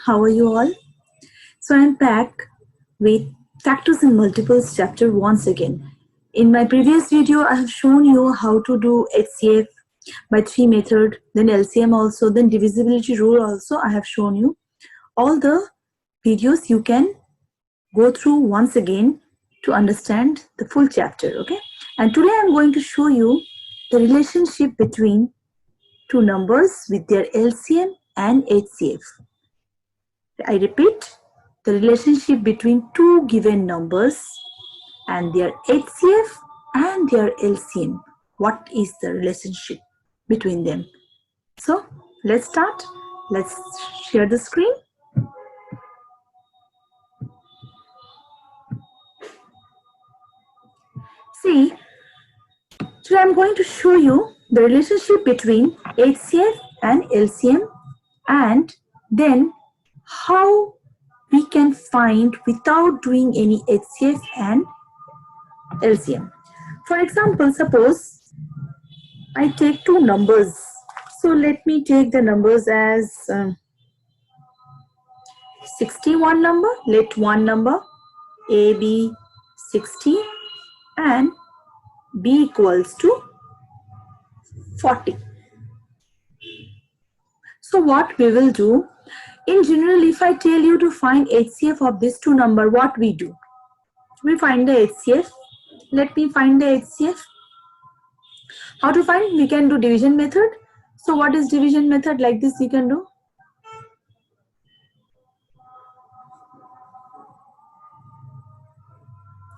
How are you all? So I'm back with Factors and Multiples chapter once again. In my previous video, I have shown you how to do HCF by 3 method, then LCM also, then divisibility rule also I have shown you. All the videos you can go through once again to understand the full chapter, okay? And today I'm going to show you the relationship between two numbers with their LCM and HCF. I repeat, the relationship between two given numbers and their HCF and their LCM. What is the relationship between them? So let's start. Let's share the screen. See, today I'm going to show you the relationship between HCF and LCM, and then how we can find without doing any HCF and LCM. For example, suppose I take two numbers. So let me take the numbers as 61 number. Let one number A be 60 and B equals to 40. So what we will do, in general, if I tell you to find HCF of these two numbers, what we do? We find the HCF. Let me find the HCF. How to find? We can do division method. So what is division method? Like this you can do.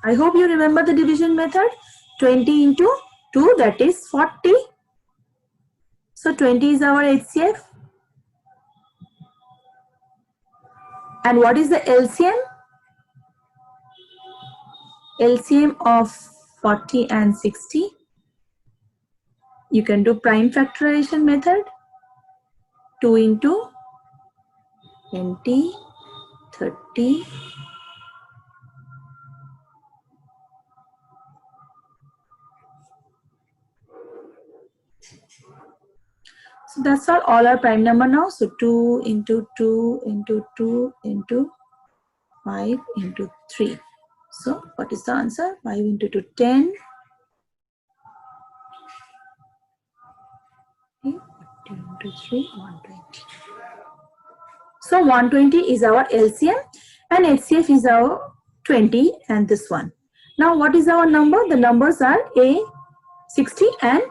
I hope you remember the division method. 20 into 2, that is 40. So 20 is our HCF. And what is the LCM? LCM of 40 and 60. You can do prime factorization method. 2 into 20, 30. So that's all our prime number now. So 2 into 2 into 2 into 5 into 3. So what is the answer? 5 into 2, 10. 2 into 3, 120. So 120 is our LCM and HCF is our 20 and this one. Now what is our number? The numbers are A 60 and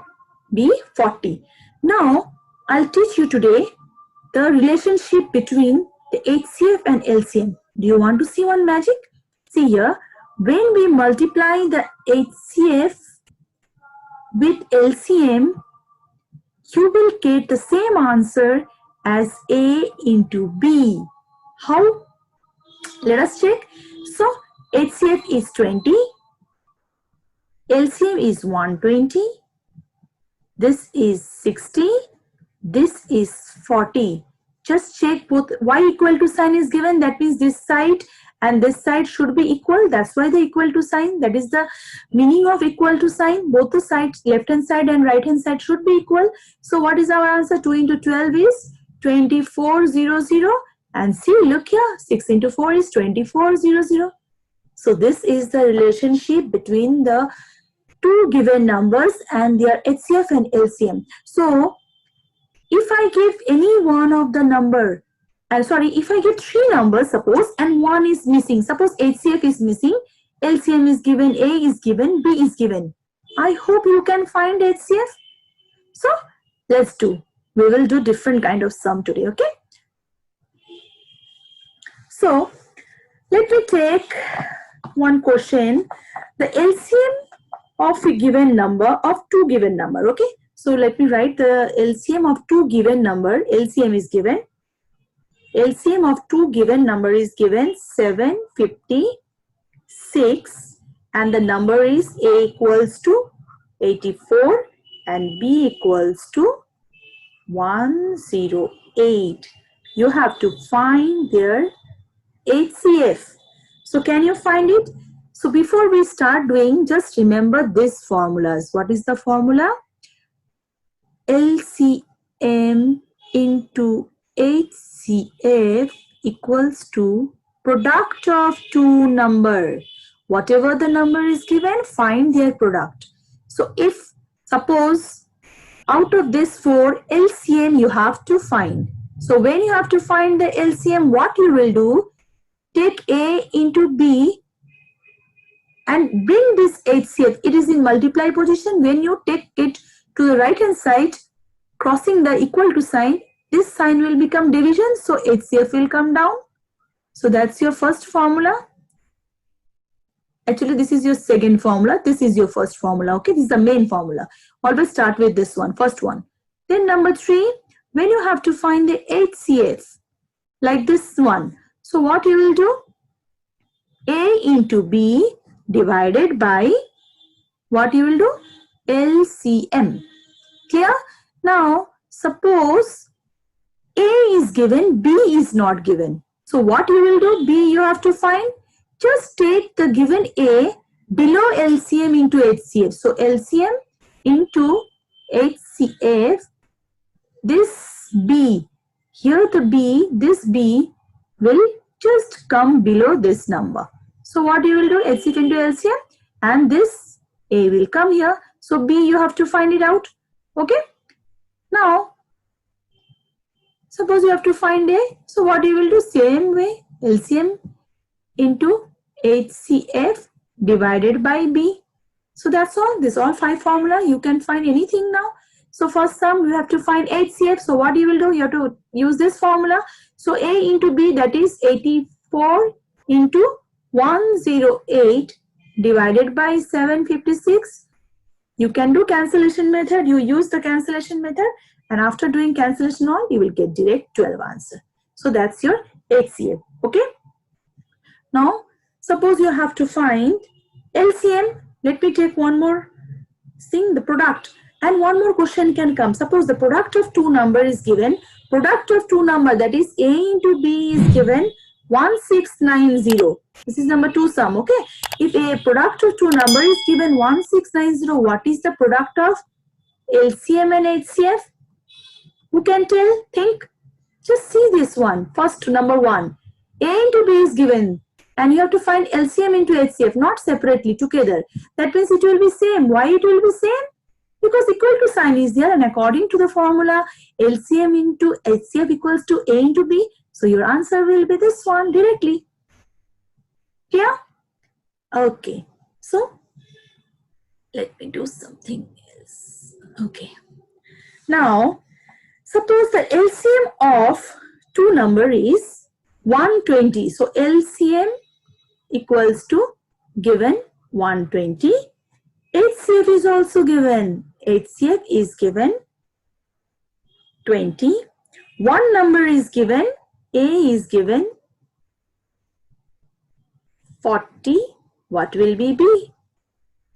B 40. Now I'll teach you today the relationship between the HCF and LCM. Do you want to see one magic? See here, when we multiply the HCF with LCM, you will get the same answer as A into B. How? Let us check. So HCF is 20, LCM is 120, this is 60, this is 40. Just check both. Y equal to sign is given, that means this side and this side should be equal. That's why the equal to sign, that is the meaning of equal to sign. Both the sides, left hand side and right hand side, should be equal. So what is our answer? 2 into 12 is 2400. And see, look here, 6 into 4 is 2400. So this is the relationship between the two given numbers and their HCF and LCM. So if I give any one of the number, if I give three numbers, suppose, and one is missing, suppose HCF is missing, LCM is given, A is given, B is given. I hope you can find HCF. So let's do. We will do different kind of sum today, okay? So let me take one question. The LCM of a given number, of two given number, okay? So let me write the LCM of two given number. LCM is given. LCM of two given number is given 756, and the number is A equals to 84 and B equals to 108. You have to find their HCF. So can you find it? So before we start doing, just remember these formulas. What is the formula? LCM into HCF equals to product of two number. Whatever the number is given, find their product. So if suppose out of this 4, LCM you have to find. So when you have to find the LCM, what you will do, take A into B and bring this HCF. It is in multiply position. When you take it to the right hand side, crossing the equal to sign, this sign will become division, so HCF will come down. So that's your first formula. Actually, this is your second formula. This is your first formula. Okay, this is the main formula. Always start with this one, first one. Then number 3, when you have to find the HCF, like this one. So what you will do? A into B divided by, what you will do? LCM. Clear? Now, suppose A is given, B is not given. So what you will do? B you have to find. Just take the given A below LCM into HCF. So LCM into HCF, this B, here the B, this B will just come below this number. So what you will do? HCF into LCM, and this A will come here. So B you have to find it out. Okay. Now, suppose you have to find A. So what you will do? Same way, LCM into HCF divided by B. So that's all. This all 5 formula. You can find anything now. So for sum, you have to find HCF. So what you will do? You have to use this formula. So A into B, that is 84 into 108 divided by 756. You can do cancellation method. You use the cancellation method, and after doing cancellation all, you will get direct 12 answer. So that's your HCF. Okay. Now, suppose you have to find LCM. Let me take one more thing, the product. And one more question can come. Suppose the product of two number is given. Product of two number, that is A into B, is given 1690. This is number 2 sum. Okay. If a product of two number is given 1690, what is the product of LCM and HCF? Who can tell? Think. Just see this one. First, number 1. A into B is given. And you have to find LCM into HCF, not separately, together. That means it will be same. Why it will be same? Because equal to sign is there, and according to the formula, LCM into HCF equals to A into B. So your answer will be this one directly. Clear? Okay. So let me do something else. Okay. Now, suppose the LCM of two number is 120. So LCM equals to given 120. HCF is also given. HCF is given 20. One number is given. A is given 40. What will be B?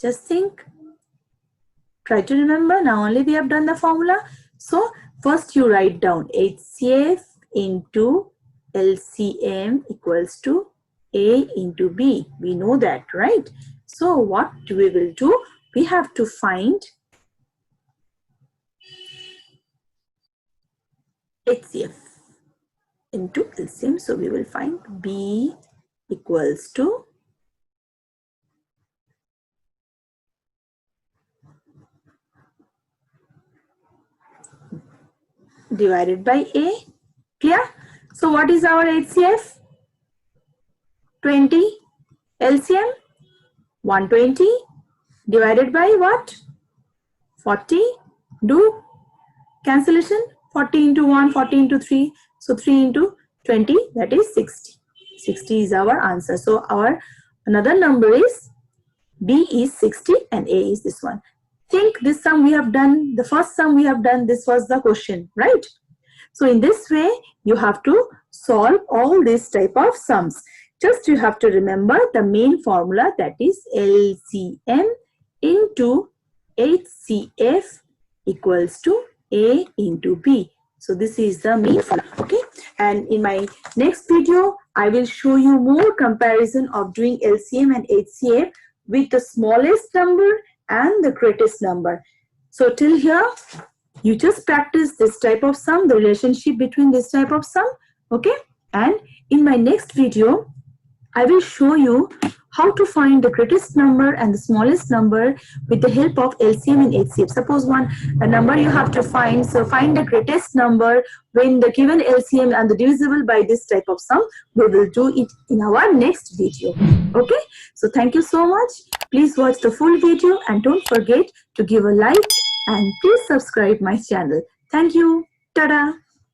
Just think. Try to remember. Now only we have done the formula. So first you write down HCF into LCM equals to A into B. We know that, right? So what we will do? We have to find HCF into LCM. So we will find B equals to divided by A. Clear? So what is our HCF? 20. LCM 120 divided by what? 40. Do cancellation. 40 into 1, 40 into 3. So 3 into 20, that is 60. 60 is our answer. So our another number is B is 60 and A is this one. Think this sum we have done, the first sum we have done, this was the question, right? So in this way, you have to solve all this type of sums. Just you have to remember the main formula, that is LCM into HCF equals to A into B. So this is the main formula, okay? And in my next video, I will show you more comparison of doing LCM and HCF with the smallest number and the greatest number. So till here, you just practice this type of sum, the relationship between this type of sum, okay? And in my next video, I will show you how to find the greatest number and the smallest number with the help of LCM and HCF. Suppose a number you have to find, so find the greatest number when the given LCM and the divisible by this type of sum. We will do it in our next video. Okay, so thank you so much. Please watch the full video and don't forget to give a like and please subscribe my channel. Thank you. Ta-da.